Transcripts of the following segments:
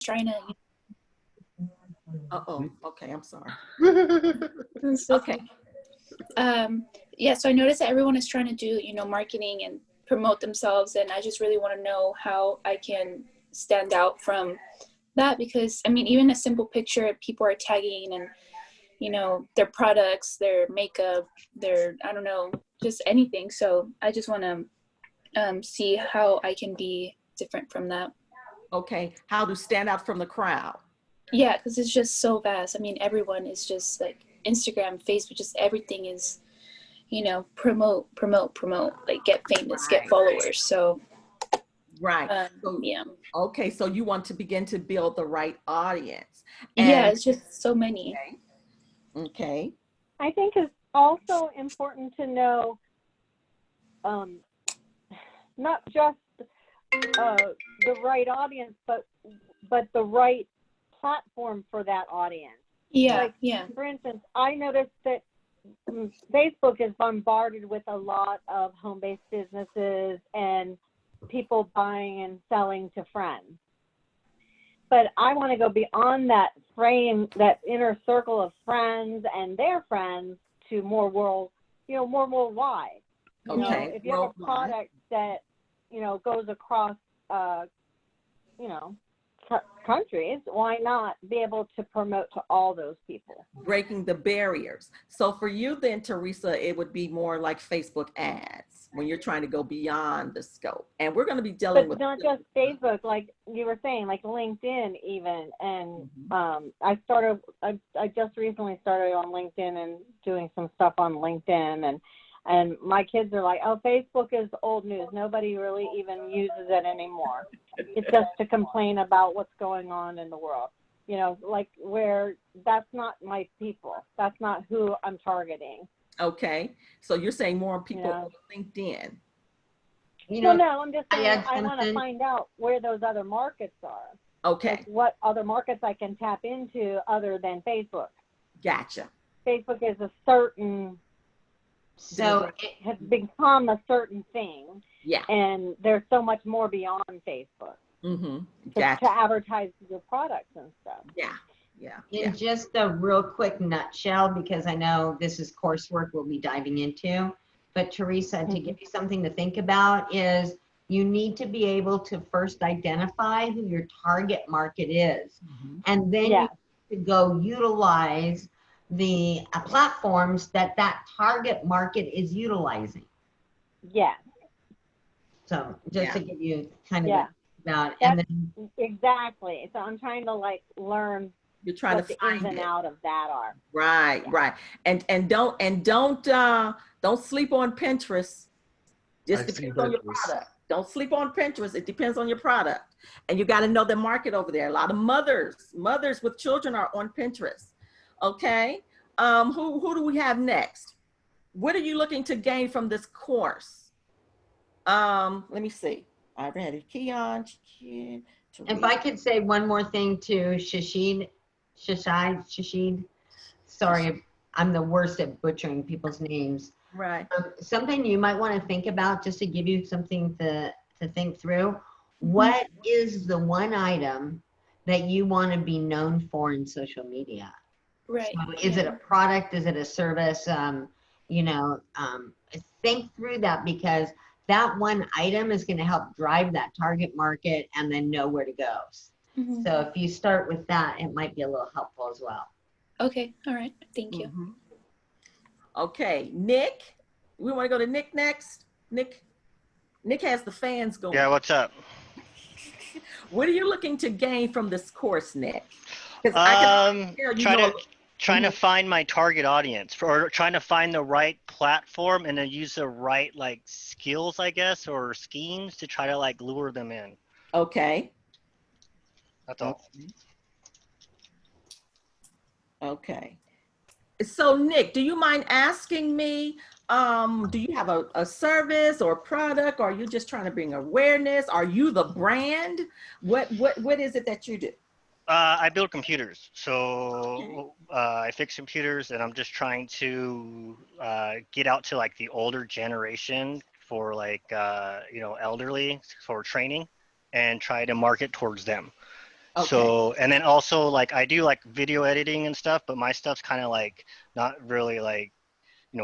trying to. Uh-oh. Okay, I'm sorry. Okay. Yeah, so I noticed that everyone is trying to do, marketing and promote themselves, and I just really want to know how I can stand out from that, because I mean, even a simple picture people are tagging, and their products, their makeup, their, I don't know, just anything. So I just want to see how I can be different from that. Okay, how to stand out from the crowd. Yeah, because it's just so vast. I mean, everyone is just like Instagram, Facebook, just everything is, promote, like get famous, get followers. So, right. So, yeah. Okay, so you want to begin to build the right audience. Yeah, it's just so many. Okay. I think it's also important to know not just the right audience, but the right platform for that audience. Yeah, like, yeah. For instance, I noticed that Facebook is bombarded with a lot of home-based businesses and people buying and selling to friends. But I want to go beyond that frame, that inner circle of friends and their friends, to more more worldwide. Okay. If you have a product that, goes across, countries, why not be able to promote to all those people? Breaking the barriers. So for you then, Teresa, it would be more like Facebook ads when you're trying to go beyond the scope. And we're going to be dealing with not just Facebook, like you were saying, like LinkedIn even. And I just recently started on LinkedIn and doing some stuff on LinkedIn, and my kids are like, oh, Facebook is old news. Nobody really even uses it anymore. It's just to complain about what's going on in the world. Like, where that's not my people. That's not who I'm targeting. Okay. So you're saying more people on LinkedIn. No, I'm just saying I want to find out where those other markets are. Okay. Like what other markets I can tap into other than Facebook. Gotcha. Facebook is a certain... So it has become a certain thing. Yeah. And there's so much more beyond Facebook. Mm-hmm. Gotcha. To advertise your products and stuff. Yeah. Yeah. In just a real quick nutshell, because I know this is coursework we'll be diving into, but Teresa, to give you something to think about is you need to be able to first identify who your target market is. And then you need to go utilize the platforms that target market is utilizing. Yes. So just to give you kind of about, and then exactly. So I'm trying to learn. You're trying what to the find ins and out of that are. Right, right. And don't sleep on Pinterest. Just depends on your product. Don't sleep on Pinterest. It depends on your product. And you got to know the market over there. A lot of mothers with children are on Pinterest. Okay. Who do we have next? What are you looking to gain from this course? Let me see. I already had Keon. If I could say one more thing to Shashid. Sorry, I'm the worst at butchering people's names. Right. Something you might want to think about, just to give you something to think through. What is the one item that you want to be known for in social media? Right. So is it a product? Is it a service? Think through that, because that one item is going to help drive that target market and then know where to go. So if you start with that, it might be a little helpful as well. Okay. All right. Thank you. Okay. Nick, we want to go to Nick next. Nick has the fans going. Yeah, what's up? What are you looking to gain from this course, Nick? Trying to find my target audience, or trying to find the right platform and then use the right skills, I guess, or schemes to try to lure them in. Okay. That's all. Okay. So Nick, do you mind asking me, do you have a service or product, or are you just trying to bring awareness? Are you the brand? What is it that you do? I build computers. So I fix computers, and I'm just trying to get out to the older generation for elderly, for training, and try to market towards them. Okay. So, and then also like I do like video editing and stuff, but my stuff's kind of like not really like,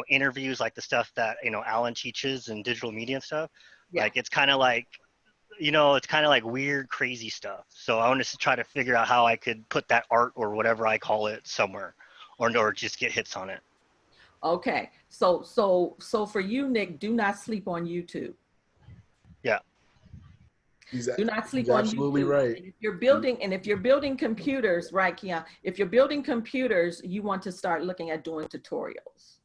interviews like the stuff that, Alan teaches and digital media and stuff. Yeah. Like it's kind of like, it's kind of like weird, crazy stuff. So I wanted to try to figure out how I could put that art or whatever I call it somewhere, or just get hits on it. Okay. So for you, Nick, do not sleep on YouTube. Yeah. Do not sleep he's on absolutely YouTube. right. And if you're building computers, right, Keon? If you're building computers, you want to start looking at doing tutorials.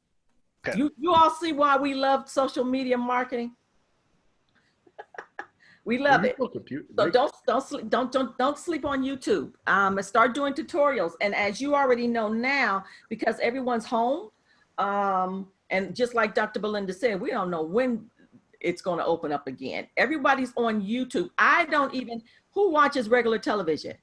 Okay. You all see why we love social media marketing? We love it. So don't sleep on YouTube. Start doing tutorials. And as you already know now, because everyone's home, and just like Dr. Belinda said, we don't know when it's going to open up again. Everybody's on YouTube. Who watches regular television?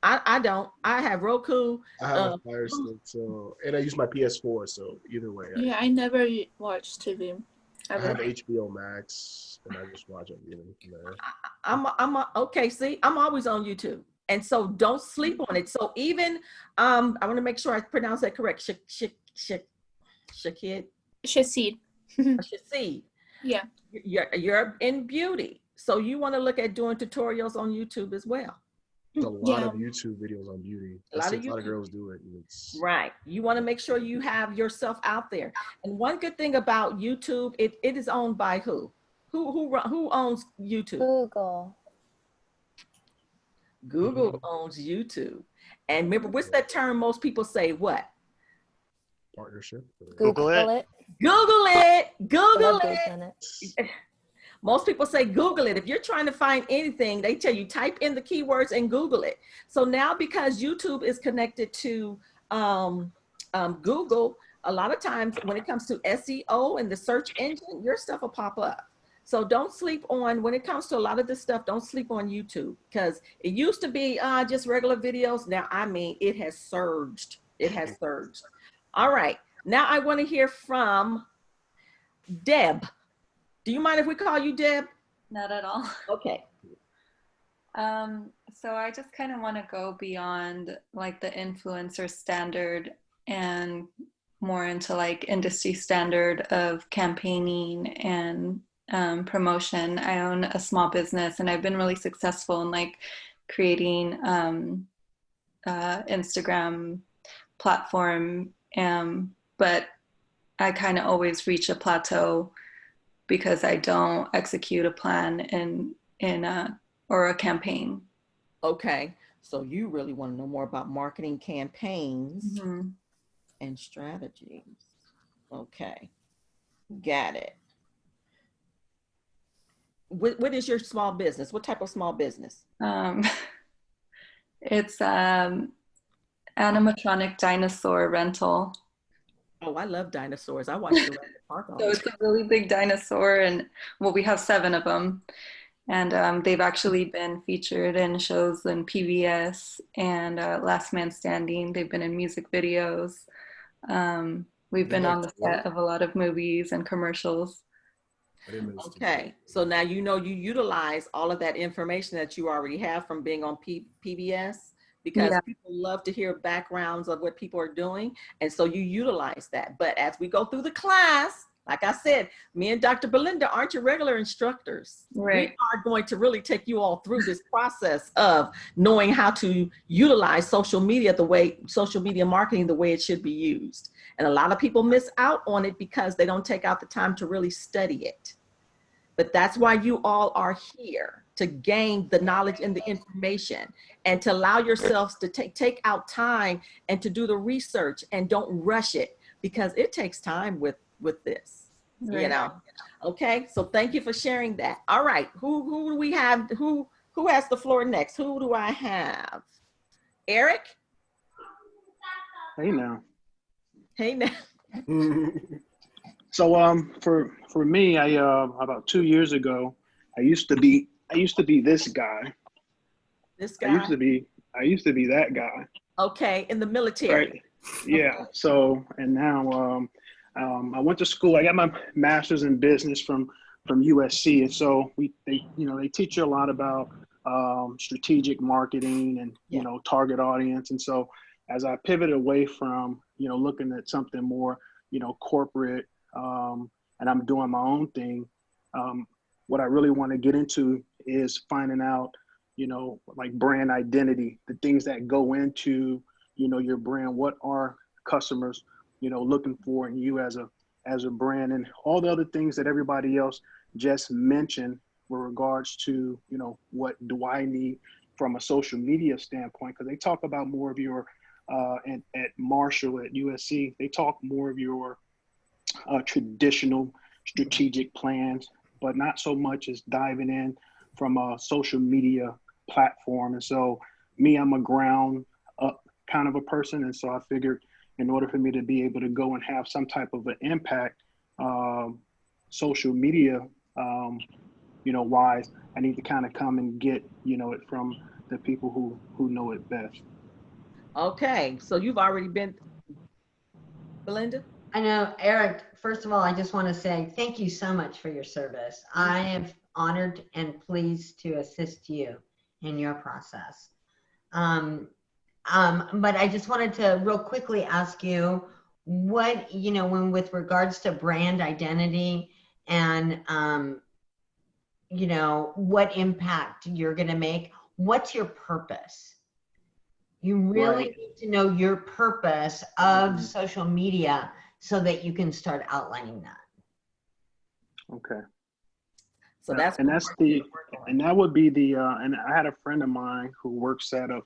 I don't. I have Roku. I have a Fire Stick, so, and I use my PS4, so either way. Yeah, I never watch TV. I have HBO Max, and I just watch everything from there. Okay, see, I'm always on YouTube. And so don't sleep on it. So even, I want to make sure I pronounce that correct. Shakid? Shahid. Shahid. Yeah. You're in beauty. So you want to look at doing tutorials on YouTube as well. There's a lot of YouTube videos on beauty. A lot of girls do it. Right. You want to make sure you have yourself out there. And one good thing about YouTube, it is owned by who? Who owns YouTube? Google. Google owns YouTube. And remember, what's that term most people say? What? Partnership. Google it. Google it. Google I love it. Googling it. Most people say Google it. If you're trying to find anything, they tell you type in the keywords and Google it. So now because YouTube is connected to Google, a lot of times when it comes to SEO and the search engine, your stuff will pop up. So don't sleep on, when it comes to a lot of this stuff, don't sleep on YouTube, because it used to be just regular videos. Now, I mean, it has surged. It has surged. All right. Now I want to hear from Deb. Do you mind if we call you Deb? Not at all. Okay. So I just kind of want to go beyond like the influencer standard and more into like industry standard of campaigning and promotion. I own a small business and I've been really successful in like creating Instagram platform, but I kind of always reach a plateau because I don't execute a plan or a campaign. Okay, so you really want to know more about marketing campaigns and strategies. Okay, got it. What is your small business? What type of small business? It's animatronic dinosaur rental. Oh, I love dinosaurs. I watch Jurassic Park all So the it's a really big dinosaur, and well, we have 7 of them. And they've actually been featured in shows in PBS and Last Man Standing. They've been in music videos. We've been on the set of a lot of movies and commercials. Okay, so now you know you utilize all of that information that you already have from being on PBS, because people love to hear backgrounds of what people are doing. And so you utilize that. But as we go through the class, like I said, me and Dr. Belinda aren't your regular instructors. Right. We are going to really take you all through this process of knowing how to utilize social media marketing the way it should be used. And a lot of people miss out on it because they don't take out the time to really study it. But that's why you all are here, to gain the knowledge and the information, and to allow yourselves to take out time and to do the research, and don't rush it, because it takes time with this, you know. Okay, so thank you for sharing that. All right, who do we have? Who has the floor next? Who do I have? Eric? Hey now. Hey now. So for me, I about 2 years ago, I used to be this guy. This guy. I used to be that guy. Okay, in the military. Right. Yeah. So, and now I went to school. I got my master's in business from USC, and so they teach you a lot about strategic marketing and, you know, target audience. And so as I pivoted away from, you know, looking at something more, you know, corporate, and I'm doing my own thing, what I really want to get into is finding out, you know, like brand identity, the things that go into, you know, your brand. What are customers, you know, looking for in you as a brand, and all the other things that everybody else just mentioned with regards to, you know, what do I need from a social media standpoint? Because they talk about more of your, at Marshall, at USC, they talk more of your traditional strategic plans, but not so much as diving in from a social media platform. And so me, I'm a ground up kind of a person. And so I figured in order for me to be able to go and have some type of an impact, social media, you know, wise, I need to kind of come and get, you know, it from the people who know it best. Okay, so you've already been, Belinda? I know, Eric, first of all, I just want to say thank you so much for your service. I am honored and pleased to assist you in your process. But I just wanted to real quickly ask you what, you know, when with regards to brand identity and, you know, what impact you're going to make, what's your purpose? You really need to know your purpose of social media so that you can start outlining that. Okay. So that's and that would be the and I had a friend of mine who works at a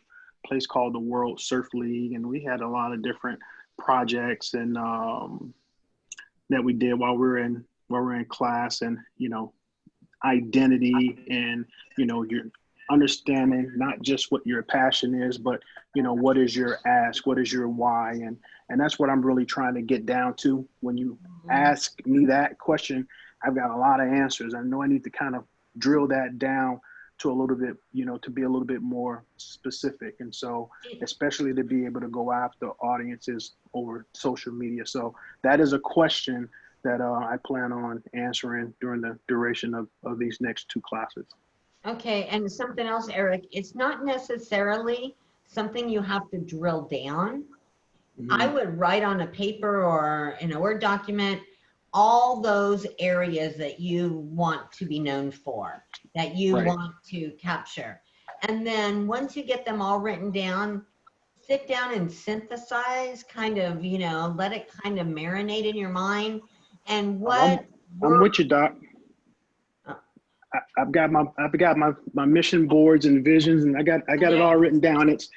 place called the World Surf League, and we had a lot of different projects and that we did while we were in class, and, you know, identity and, you know, your understanding not just what your passion is, but, you know, what is your ask, what is your why, and that's what I'm really trying to get down to. When you ask me that question, I've got a lot of answers. I know I need to kind of drill that down to a little bit, you know, to be a little bit more specific. And so, especially to be able to go after audiences over social media. So that is a question that I plan on answering during the duration of these next 2 classes. Okay, and something else, Eric, it's not necessarily something you have to drill down. I would write on a paper or in a Word document all those areas that you want to be known for, that you want to capture. And then once you get them all written down, sit down and synthesize, kind of, you know, let it kind of marinate in your mind. And what I'm with you, Doc. I've got my mission boards and visions, and I got it all written down. It's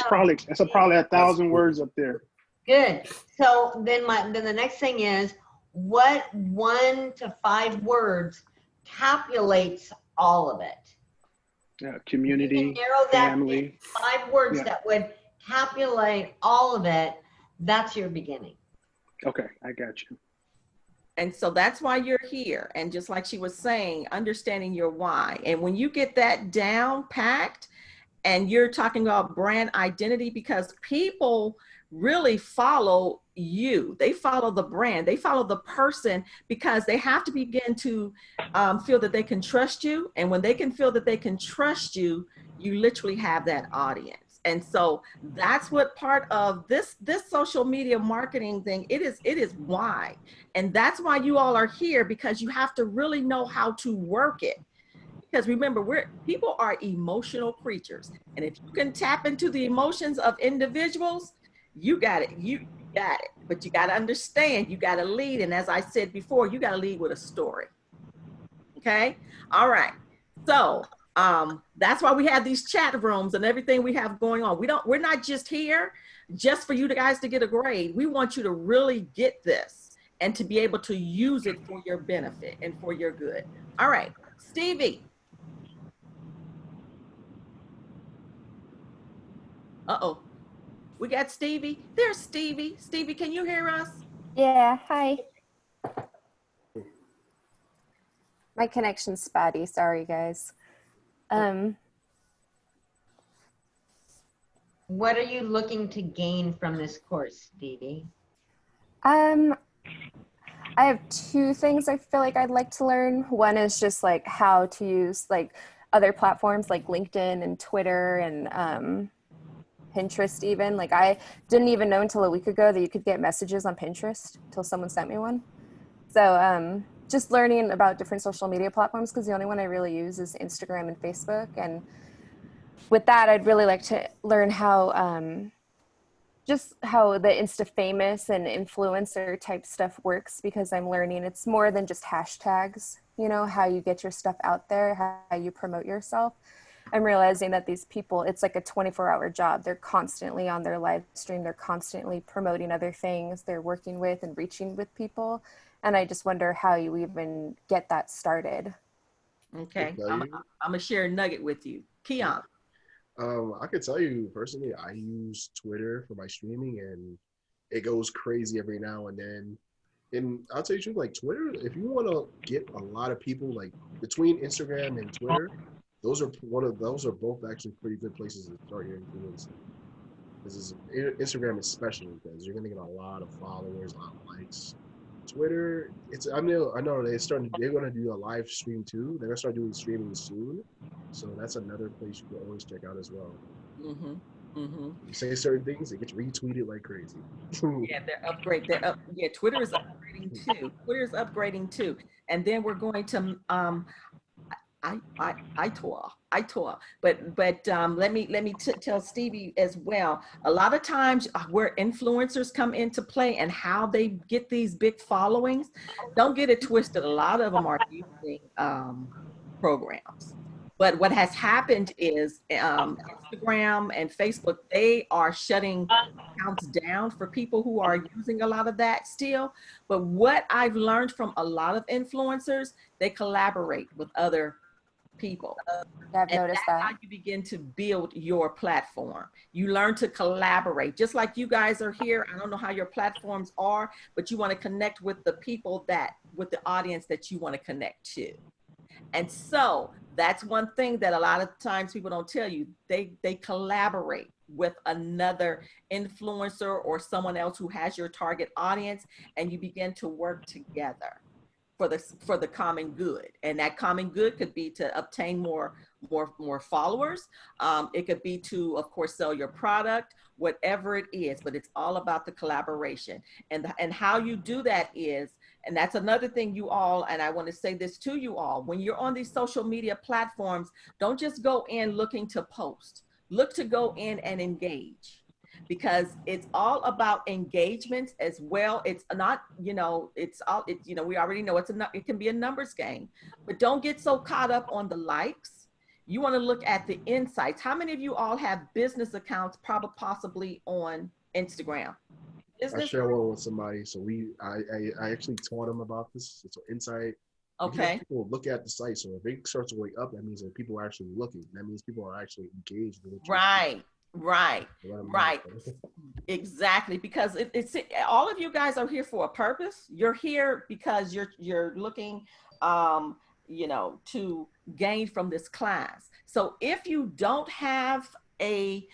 probably 1,000 words up there. Good. So then the next thing is, what 1 to 5 words capsulates all of it? Yeah, community, narrow that family. 5 words that would capsulate all of it. That's your beginning. Okay, I got you. And so that's why you're here. And just like she was saying, understanding your why. And when you get that down packed, and you're talking about brand identity, because people really follow you. They follow the brand. They follow the person, because they have to begin to feel that they can trust you. And when they can feel that they can trust you, you literally have that audience. And so that's what part of this social media marketing thing, it is why. And that's why you all are here, because you have to really know how to work it. Because remember, people are emotional creatures. And if you can tap into the emotions of individuals, you got it. You got it. But you got to understand, you got to lead. And as I said before, you got to lead with a story. Okay. All right. So that's why we have these chat rooms and everything we have going on. We're not just here just for you guys to get a grade. We want you to really get this and to be able to use it for your benefit and for your good. All right, Stevie. Uh-oh, we got Stevie. There's Stevie. Stevie, can you hear us? Yeah, hi. My connection's spotty, sorry guys. What are you looking to gain from this course, Stevie? I have 2 things I feel like I'd like to learn. One is just like how to use, like other platforms like LinkedIn and Twitter and Pinterest even. Like I didn't even know until a week ago that you could get messages on Pinterest until someone sent me one. So just learning about different social media platforms, because the only one I really use is Instagram and Facebook. And with that, I'd really like to learn how just how the Insta famous and influencer type stuff works, because I'm learning it's more than just hashtags, you know, how you get your stuff out there, how you promote yourself. I'm realizing that these people, it's like a 24-hour job. They're constantly on their live stream. They're constantly promoting other things. They're working with and reaching with people. And I just wonder how you even get that started. Okay, I'm gonna share a nugget with you. Keon. I could tell you personally, I use Twitter for my streaming, and it goes crazy every now and then. And I'll tell you the truth, like Twitter, if you want to get a lot of people, like between Instagram and Twitter, those are both actually pretty good places to start your influence. Instagram especially, because you're gonna get a lot of followers, a lot of likes. Twitter, I know they're gonna do a live stream too. They're gonna start doing streaming soon, so that's another place you can always check out as well. You say certain things, it gets retweeted like crazy. Yeah, yeah, Twitter is upgrading too. Twitter is upgrading too, and then we're going to iTor. But let me tell Stevie as well. A lot of times where influencers come into play and how they get these big followings, don't get it twisted. A lot of them are using programs. But what has happened is Instagram and Facebook, they are shutting accounts down for people who are using a lot of that still. But what I've learned from a lot of influencers, they collaborate with other people. Yeah, I've noticed that. How you begin to build your platform. You learn to collaborate. Just like you guys are here, I don't know how your platforms are, but you want to connect with the people with the audience that you want to connect to. And so that's one thing that a lot of times people don't tell you. They collaborate with another influencer or someone else who has your target audience, and you begin to work together for the common good. And that common good could be to obtain more followers. It could be to, of course, sell your product, whatever it is, but it's all about the collaboration. And how you do that is, and that's another thing you all, and I want to say this to you all, when you're on these social media platforms, don't just go in looking to post. Look to go in and engage. Because it's all about engagements as well. It's not, we already know it can be a numbers game, but don't get so caught up on the likes. You want to look at the insights. How many of you all have business accounts, possibly on Instagram? I share one with somebody, so I actually taught them about this. It's an insight. Okay. People look at the site, so if it starts going up, that means that people are actually looking. That means people are actually engaged with it. Right. Exactly. Because it's all of you guys are here for a purpose. You're here because you're looking, to gain from this class. So if you don't have a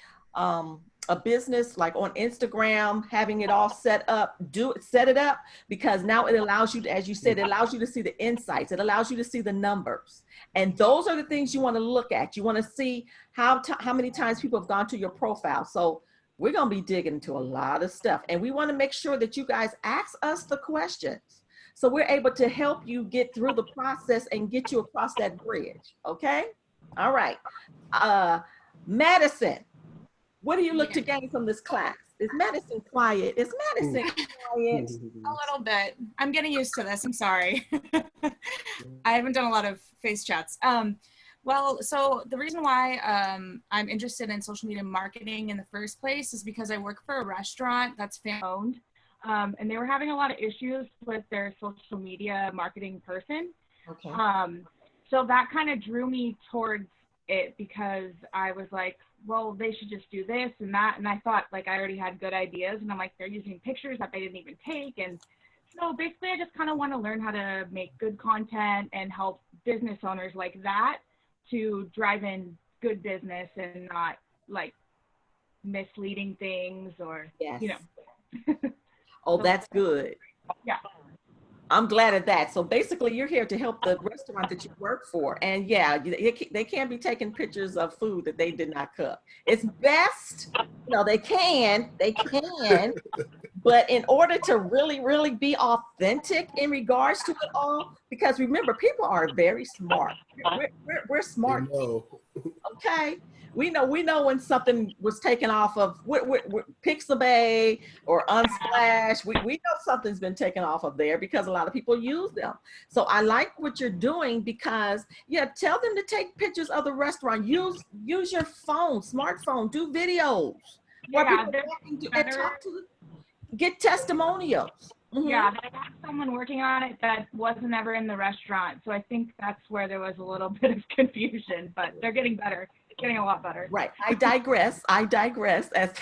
business like on Instagram, having it all set it up, because now it allows you to, as you said, it allows you to see the insights. It allows you to see the numbers. And those are the things you want to look at. You want to see how many times people have gone to your profile. So we're going to be digging into a lot of stuff, and we want to make sure that you guys ask us the questions, so we're able to help you get through the process and get you across that bridge. Okay. All right. Madison, what do you look to gain from this class? Is Madison quiet? Is Madison quiet? A little bit. I'm getting used to this. I'm sorry. I haven't done a lot of face chats. Well, so the reason why I'm interested in social media marketing in the first place is because I work for a restaurant that's family owned, and they were having a lot of issues with their social media marketing person. Okay. So that kind of drew me towards it, because I was like, well, they should just do this and that. And I thought, like, I already had good ideas, and I'm like, they're using pictures that they didn't even take. And so basically I just kind of want to learn how to make good content and help business owners like that to drive in good business and not like misleading things or, yes. you know. Oh, that's good. Yeah. I'm glad of that. So basically, you're here to help the restaurant that you work for. And yeah, they can't be taking pictures of food that they did not cook. It's best, they can, but in order to really, really be authentic in regards to it all, because remember, people are very smart. We're smart. They know. Okay. We know when something was taken off of Pixabay or Unsplash. We know something's been taken off of there because a lot of people use them. So I like what you're doing because, tell them to take pictures of the restaurant. Use your phone, smartphone, do videos. Where people walking to, and talk to, get testimonials. Mm-hmm. Yeah, I got someone working on it that wasn't ever in the restaurant. So I think that's where there was a little bit of confusion, but they're getting better. Getting a lot better. Right. I digress. As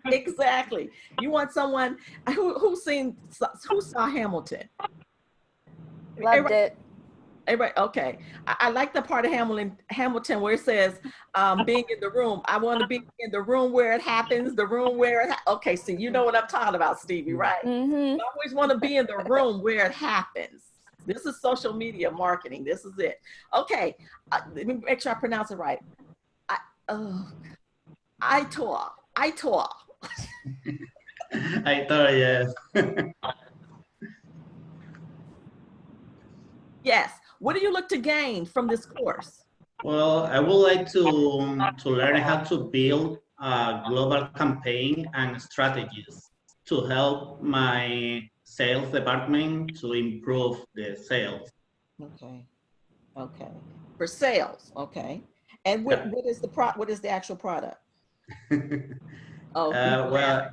exactly. You want someone who saw Hamilton? Loved it. Everybody, okay. I like the part of Hamilton where it says, being in the room. I want to be in the room where it happens, okay, so you know what I'm talking about, Stevie, right? Mm-hmm. I always want to be in the room where it happens. This is social media marketing. This is it. Okay, let me make sure I pronounce it right. Aitor. Aitor, yes. Yes. What do you look to gain from this course? Well, I would like to learn how to build a global campaign and strategies to help my sales department to improve the sales. Okay. For sales, okay. And what is the actual product? Well,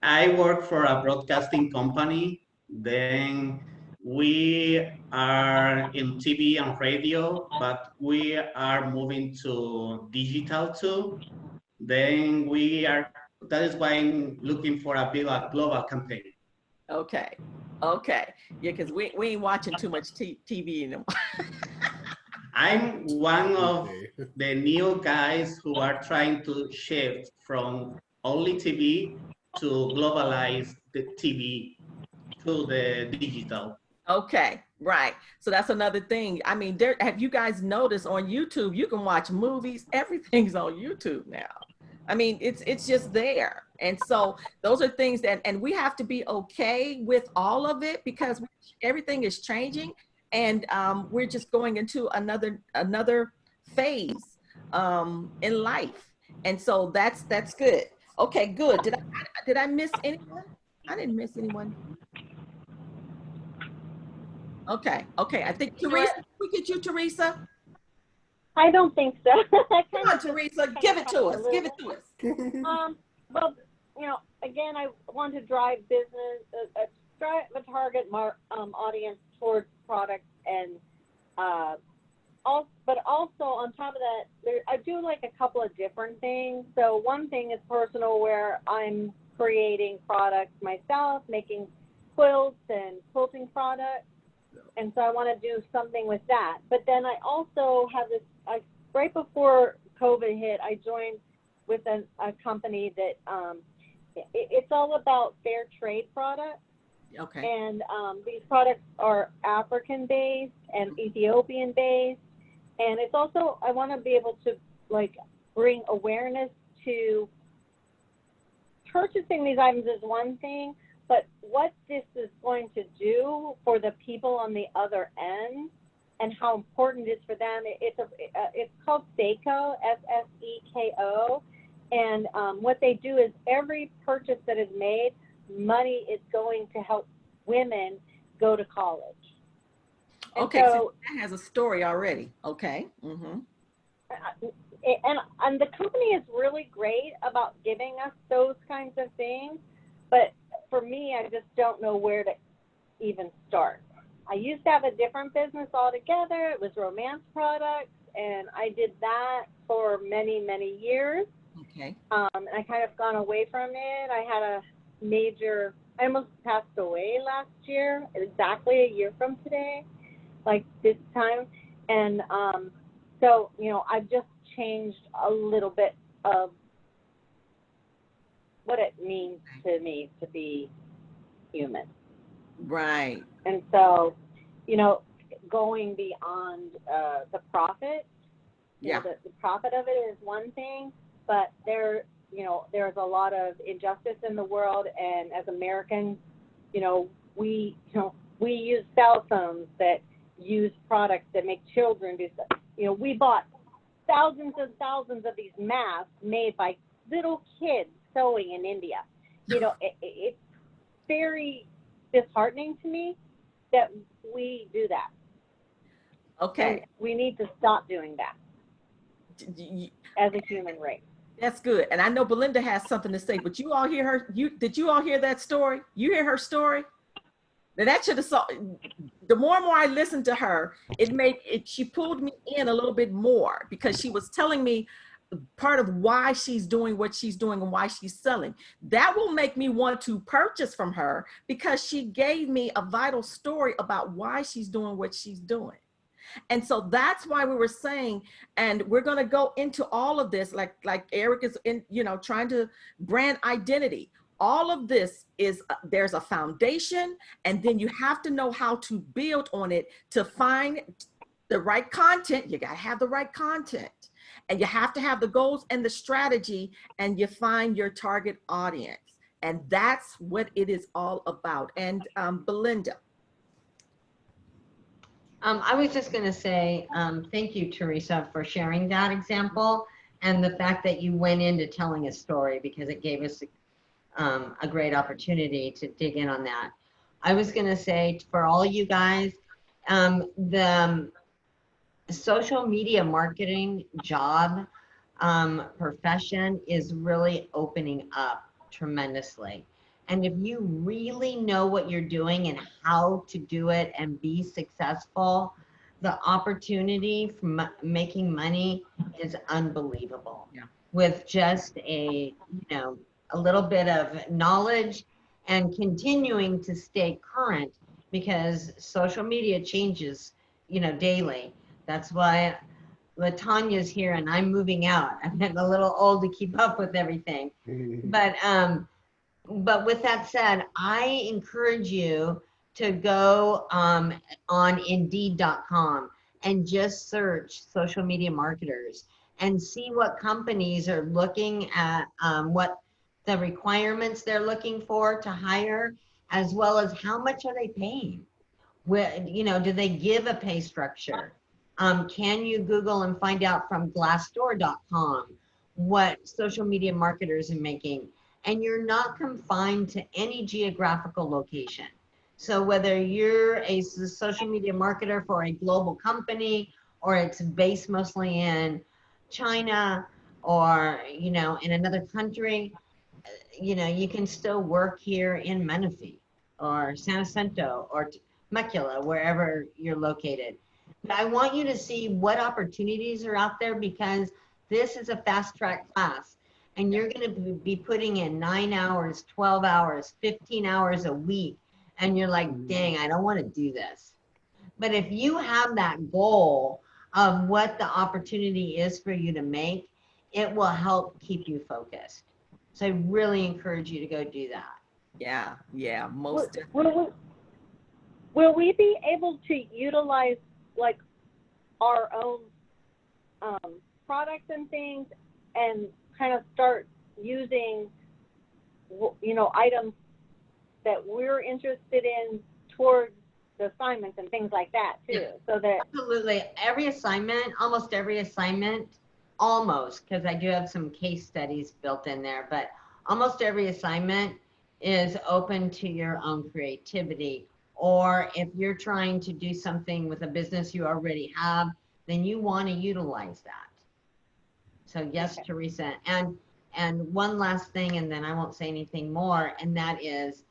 I work for a broadcasting company. Then we are in TV and radio, but we are moving to digital too. Then that is why I'm looking for a global campaign. Okay. Yeah, because we ain't watching too much TV anymore. I'm one of the new guys who are trying to shift from only TV to globalize the TV to the digital. Okay, right. So that's another thing. I mean, have you guys noticed on YouTube, you can watch movies, everything's on YouTube now. I mean, it's just there. And so those are things and we have to be okay with all of it because everything is changing and we're just going into another phase in life. And so that's good. Okay, good. Did I miss anyone? I didn't miss anyone. Okay. I think Teresa, can we get you, Teresa? I don't think so. Come on, Teresa, give it to us. Well, again, I want to drive business, drive a target audience towards products, and but also on top of that, I do like a couple of different things. So one thing is personal, where I'm creating products myself, making quilts and quilting products. And so I want to do something with that. But then I also have this, right before COVID hit, I joined with a company that it's all about fair trade products. Okay. And these products are African based and Ethiopian based. And it's also, I want to be able to bring awareness to purchasing these items is one thing, but what this is going to do for the people on the other end and how important it is for them. It's called SEKO, SSEKO. And what they do is every purchase that is made, money is going to help women go to college. And okay, so that has a story already. Okay. Mm-hmm. And the company is really great about giving us those kinds of things, but for me, I just don't know where to even start. I used to have a different business altogether. It was romance products, and I did that for many, many years. Okay. And I kind of gone away from it. I had I almost passed away last year, exactly a year from today, like this time. And so, I've just changed a little bit of what it means to me to be human. Right. And so, you know, going beyond the profit, you know, the profit of it is one thing, but there, you know, there's a lot of injustice in the world, and as Americans, you know, we use cell phones that use products that make children do stuff. You know, we bought thousands and thousands of these masks made by little kids sewing in India. You know, it's very disheartening to me that we do that. Okay. And we need to stop doing that as a human race. That's good. And I know Belinda has something to say, but you all hear her. Did you all hear that story? You hear her story? Now that should have saw. The more and more I listened to her, she pulled me in a little bit more, because she was telling me part of why she's doing what she's doing and why she's selling. That will make me want to purchase from her, because she gave me a vital story about why she's doing what she's doing. And so that's why we were saying, and we're going to go into all of this, like Eric is in, you know, trying to brand identity. All of this is, there's a foundation, and then you have to know how to build on it to find the right content. You got to have the right content, and you have to have the goals and the strategy, and you find your target audience. And that's what it is all about. And Belinda. I was just going to say, thank you, Teresa, for sharing that example and the fact that you went into telling a story, because it gave us a great opportunity to dig in on that. I was going to say, for all you guys, the social media marketing job profession is really opening up tremendously. And if you really know what you're doing and how to do it and be successful, the opportunity for making money is unbelievable. Yeah. With just a little bit of knowledge and continuing to stay current, because social media changes, daily. That's why LaTanya's here and I'm moving out. I'm getting a little old to keep up with everything. But with that said, I encourage you to go on Indeed.com and just search social media marketers and see what companies are looking at, what the requirements they're looking for to hire, as well as how much are they paying. Do they give a pay structure? Can you Google and find out from Glassdoor.com what social media marketers are making? And you're not confined to any geographical location. So whether you're a social media marketer for a global company, or it's based mostly in China or, in another country, you can still work here in Menifee or San Jacinto or Temecula, wherever you're located. But I want you to see what opportunities are out there, because this is a fast track class. And you're going to be putting in 9 hours, 12 hours, 15 hours a week. And you're like, dang, I don't want to do this. But if you have that goal of what the opportunity is for you to make, it will help keep you focused. So I really encourage you to go do that. Yeah, most definitely. Will we be able to utilize like our own products and things, and kind of start using, items that we're interested in towards the assignments and things like that too? So that absolutely almost every assignment, because I do have some case studies built in there, but almost every assignment is open to your own creativity. Or if you're trying to do something with a business you already have, then you want to utilize that. So yes, okay. Teresa, and one last thing, and then I won't say anything more, and that is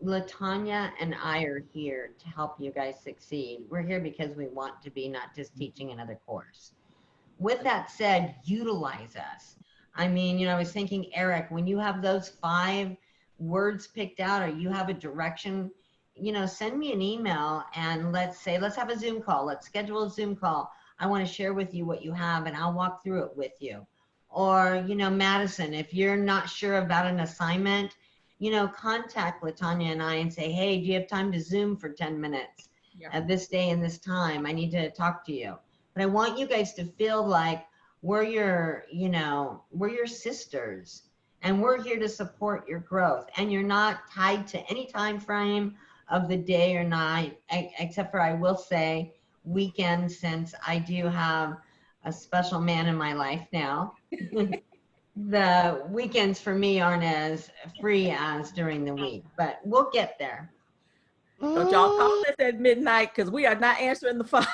LaTanya and I are here to help you guys succeed. We're here because we want to be, not just teaching another course. With that said, utilize us. I mean, I was thinking, Eric, when you have those 5 words picked out, or you have a direction, send me an email and let's have a Zoom call. Let's schedule a Zoom call. I want to share with you what you have, and I'll walk through it with you. Or, Madison, if you're not sure about an assignment contact Latanya and I and say, hey, do you have time to Zoom for 10 minutes at this day and this time? I need to talk to you. But I want you guys to feel like we're your sisters, and we're here to support your growth. And you're not tied to any time frame of the day or night, except for, I will say, weekends, since I do have a special man in my life now. The weekends for me aren't as free as during the week, but we'll get there. Don't y'all call us at midnight, because we are not answering the phone.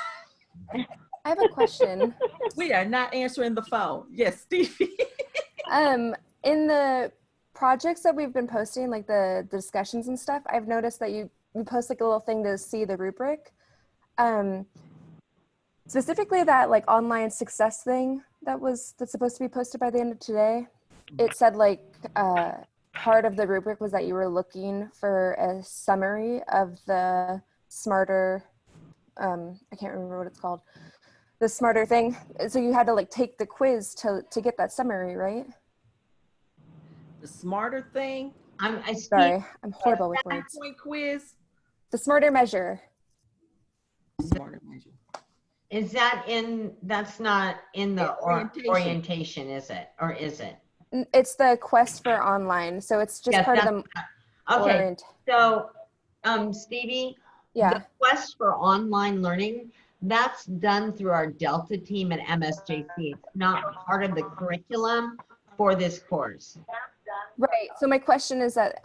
I have a question. We are not answering the phone. Yes, Stevie. In the projects that we've been posting, like the discussions and stuff, I've noticed that you post like a little thing to see the rubric. Specifically that like online success thing that's supposed to be posted by the end of today. It said like part of the rubric was that you were looking for a summary of the smarter, I can't remember what it's called, the smarter thing. So you had to like take the quiz to get that summary, right? The smarter thing. Sorry, I'm horrible with words. Point quiz. The smarter measure. Smarter measure. Is that that's not in the orientation, is it? Or is it? It's the quest for online. So it's just part of the. Okay. So, Stevie, yeah. The quest for online learning, that's done through our Delta team at MSJC. It's not part of the curriculum for this course. Right. So my question is that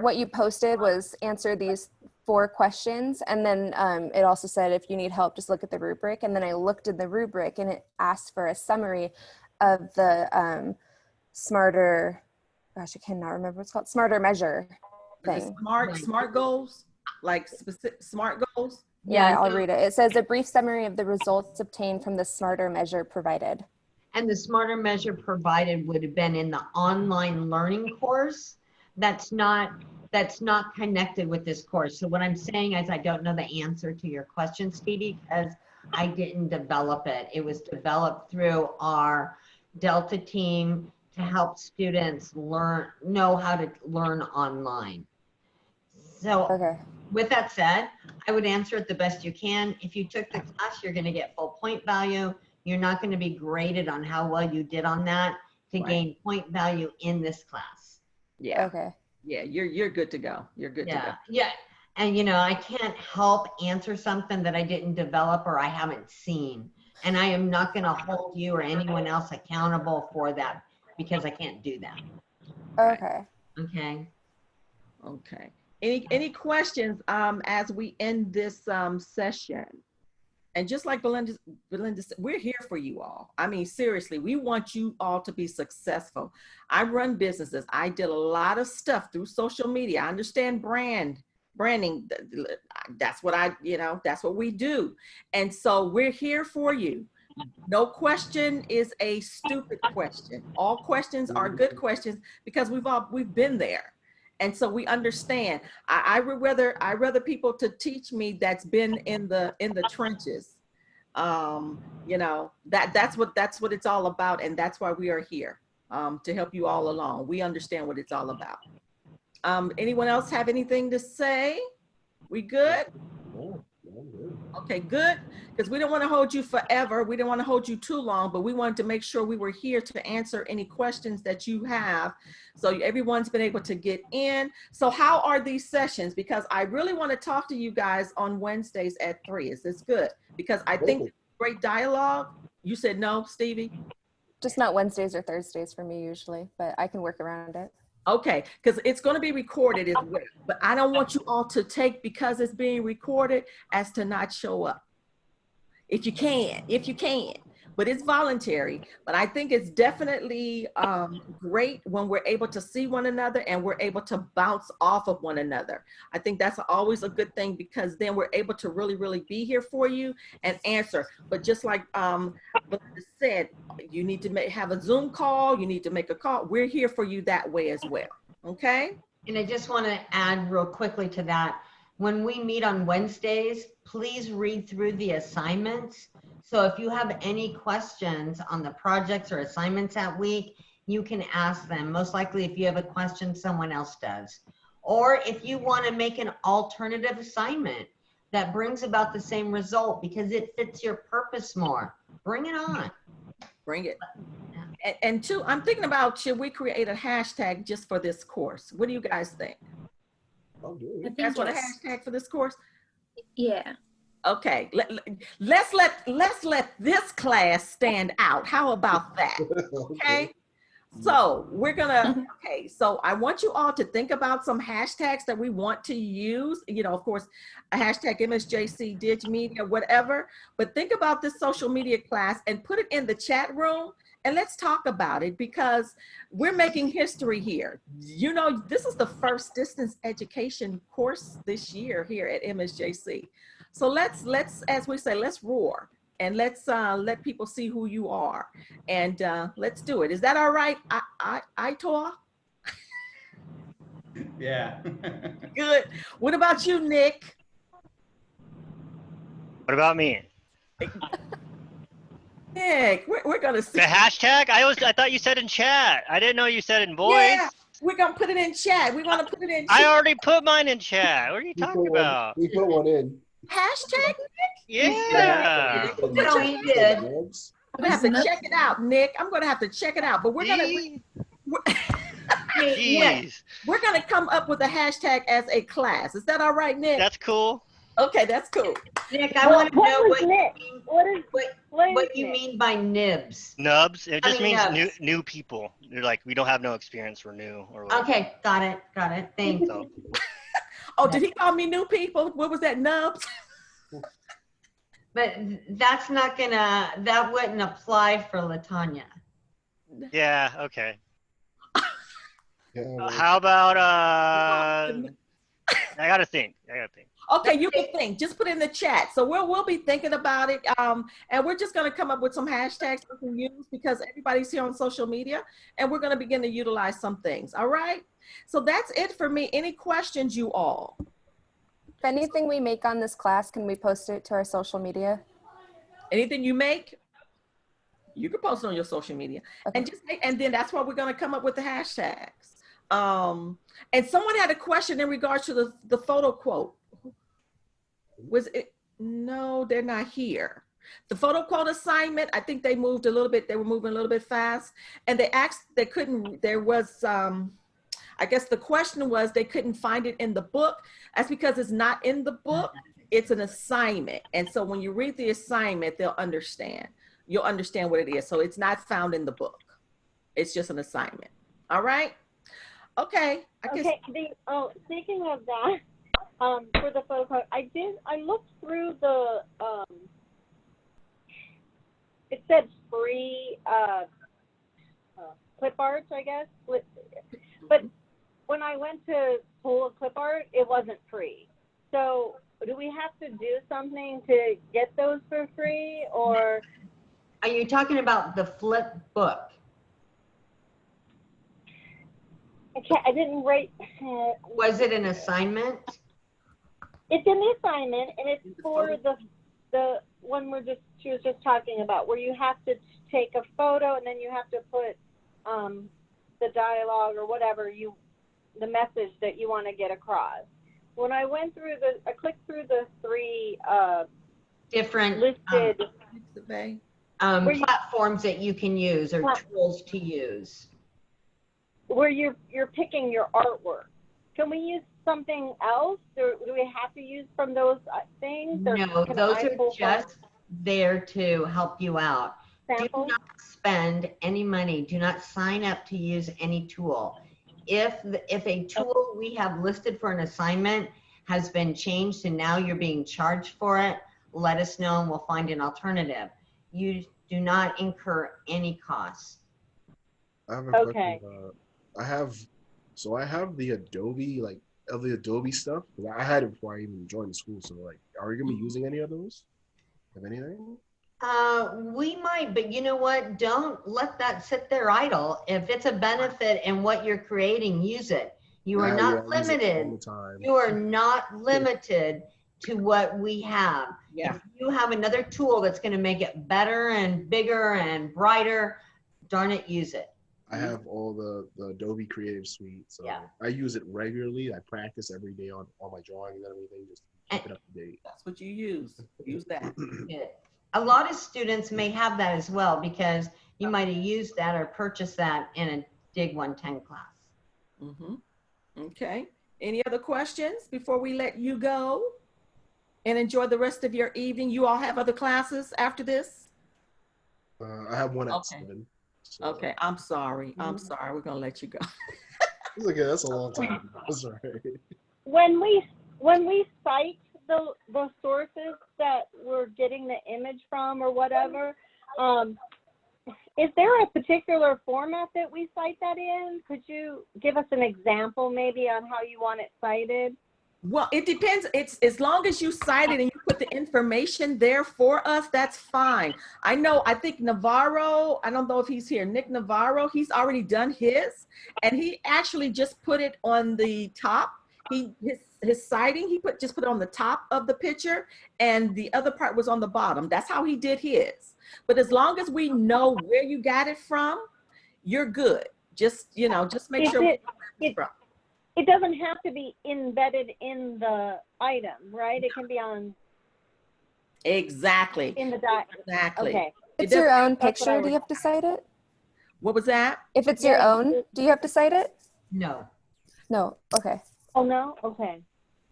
what you posted was answer these 4 questions, and then it also said if you need help, just look at the rubric. And then I looked at the rubric, and it asked for a summary of the smarter. Gosh, I cannot remember what it's called. Smarter measure thing. Smart goals, like specific smart goals. Yeah, I'll read it. It says a brief summary of the results obtained from the smarter measure provided. And the smarter measure provided would have been in the online learning course. That's not connected with this course. So what I'm saying is I don't know the answer to your question, Stevie, because I didn't develop it. It was developed through our Delta team to help students know how to learn online. So with that said, I would answer it the best you can. If you took the class, you're going to get full point value. You're not going to be graded on how well you did on that to gain point value in this class. Yeah. Okay. Yeah, you're good to go. You're good to go. Yeah. And I can't help answer something that I didn't develop or I haven't seen. And I am not going to hold you or anyone else accountable for that because I can't do that. Okay. Okay. Okay. Any questions as we end this session? And just like Belinda said, we're here for you all. I mean, seriously, we want you all to be successful. I run businesses. I did a lot of stuff through social media. I understand branding. That's what that's what we do. And so we're here for you. No question is a stupid question. All questions are good questions because we've been there. And so we understand. I rather people to teach me that's been in the trenches. That's what it's all about, and that's why we are here to help you all along. We understand what it's all about. Anyone else have anything to say? We good? Okay, good. Because we don't want to hold you forever. We don't want to hold you too long, but we wanted to make sure we were here to answer any questions that you have. So everyone's been able to get in. So how are these sessions? Because I really want to talk to you guys on Wednesdays at 3. Is this good? Because I think it's great dialogue. You said no, Stevie? Just not Wednesdays or Thursdays for me usually, but I can work around it. Okay, because it's going to be recorded as well. But I don't want you all to take, because it's being recorded, as to not show up. If you can. But it's voluntary. But I think it's definitely great when we're able to see one another and we're able to bounce off of one another. I think that's always a good thing, because then we're able to really, really be here for you and answer. But just like Belinda said, you need to have a Zoom call. You need to make a call. We're here for you that way as well. Okay? And I just want to add real quickly to that. When we meet on Wednesdays, please read through the assignments. So if you have any questions on the projects or assignments that week, you can ask them. Most likely if you have a question, someone else does. Or if you want to make an alternative assignment that brings about the same result because it fits your purpose more, bring it on. Bring it. And two, I'm thinking about, should we create a hashtag just for this course? What do you guys think? I'll do I it. You guys think want a yes. hashtag for this course? Yeah. Okay, let's let this class stand out. How about that? Okay. So we're gonna, okay, so I want you all to think about some hashtags that we want to use. You know, of course, a hashtag MSJC, Dig Media, whatever. But think about this social media class and put it in the chat room and let's talk about it because we're making history here. You know, this is the first distance education course this year here at MSJC. So let's, as we say, let's roar. And let's let people see who you are, and let's do it. Is that all right, Itor? Yeah. Good. What about you, Nick? What about me? Nick, we're gonna see. The hashtag? I thought you said in chat. I didn't know you said in voice. Yeah, we're gonna put it in chat. We're gonna put it in chat. I already put mine in chat. What are you talking about? We put one in. Hashtag? Yeah. No, he did. I'm gonna have to check it out, Nick. I'm gonna have to check it out. But we're gonna Jeez. we're gonna come up with a hashtag as a class. Is that all right, Nick? That's cool. Okay, that's cool. Nick, I want to know What what you mean by nibs. Nubs. It just means nubs. new people. They're like, we don't have no experience. We're new or whatever. Okay, got it. Thanks. So, Oh, did he call me new people? What was that, nubs? But that's not gonna, that wouldn't apply for LaTanya. yeah. Okay. Yeah, How about I gotta think. Okay, you can think. Just put it in the chat. So we'll be thinking about it. And we're just gonna come up with some hashtags we can use because everybody's here on social media, and we're gonna begin to utilize some things. All right. So that's it for me. Any questions, you all? If anything we make on this class, can we post it to our social media? Anything you make, you can post it on your social media. Okay. And then that's why we're gonna come up with the hashtags. And someone had a question in regards to the photo quote. Was it? No, they're not here. The photo quote assignment, I think they moved a little bit. They were moving a little bit fast, and they asked. They couldn't. There was. I guess the question was they couldn't find it in the book. That's because it's not in the book. It's an assignment, and so when you read the assignment, they'll understand. You'll understand what it is. So it's not found in the book. It's just an assignment. All right. Okay. Speaking of that, for the photo, I looked through the, it said free clip art, I guess, but when I went to pull a clip art, it wasn't free. So do we have to do something to get those for free, or? Are you talking about the flip book? I didn't write. Was it an assignment? It's an assignment, and it's for the one she was just talking about, where you have to take a photo and then you have to put the dialogue or whatever the message that you want to get across. When I went through I clicked through the three different listed platforms that you can use or tools to use. Where you're picking your artwork. Can we use something else, or do we have to use from those things? Or no, those are just there to help you out. Samples? Do not spend any money. Do not sign up to use any tool. If a tool we have listed for an assignment has been changed and now you're being charged for it, let us know and we'll find an alternative. You do not incur any costs. I have a question. I have the Adobe, the Adobe stuff. I had it before I even joined the school. So are we gonna be using any of those? Of anything? We might, but you know what? Don't let that sit there idle. If it's a benefit in what you're creating, use it. You are not limited. You are not limited to what we have. Yeah. If you have another tool that's going to make it better and bigger and brighter, darn it, use it. I have all the Adobe Creative Suite, so Yeah. I use it regularly. I practice every day on all my drawings and everything, just to keep it up to date. That's what you use. Use that. Good. A lot of students may have that as well because you might have used that or purchased that in a Dig 110 class. Mm-hmm. Okay. Any other questions before we let you go and enjoy the rest of your evening? You all have other classes after this? I have one at Okay. 7. So. Okay. I'm sorry. I'm sorry. We're going to let you go. It's okay, that's a long time. That's all right. When we cite the sources that we're getting the image from or whatever, is there a particular format that we cite that in? Could you give us an example maybe on how you want it cited? Well, it depends. It's as long as you cite it and you put the information there for us, that's fine. I think Navarro, I don't know if he's here, Nick Navarro, he's already done his, and he actually just put it on the top. His citing, just put it on the top of the picture, and the other part was on the bottom. That's how he did his. But as long as we know where you got it from, you're good. Just make sure It doesn't have to be embedded in the item, right? It can be on. Exactly. In the doc. Exactly. Okay. If it's your own picture, do you have to cite it? What was that? If it's your own, do you have to cite it? No. No. Okay. Oh, no? Okay.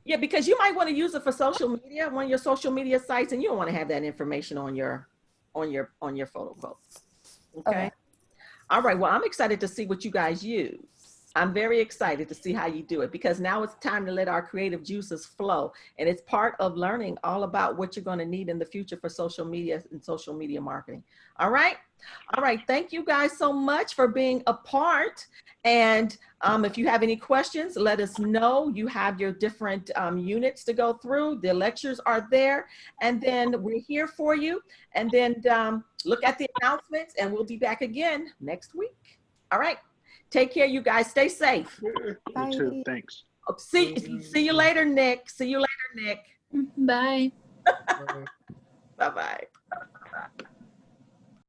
Yeah, because you might want to use it for social media, one of your social media sites, and you don't want to have that information on your photo post. Okay. All right. Well, I'm excited to see what you guys use. I'm very excited to see how you do it because now it's time to let our creative juices flow. And it's part of learning all about what you're going to need in the future for social media and social media marketing. All right. All right. Thank you guys so much for being a part. And if you have any questions, let us know. You have your different units to go through. The lectures are there. And then we're here for you. And then look at the announcements and we'll be back again next week. All right. Take care, you guys. Stay safe. You too. Thanks. See you later, Nick. See you later, Nick. Bye. Bye-bye.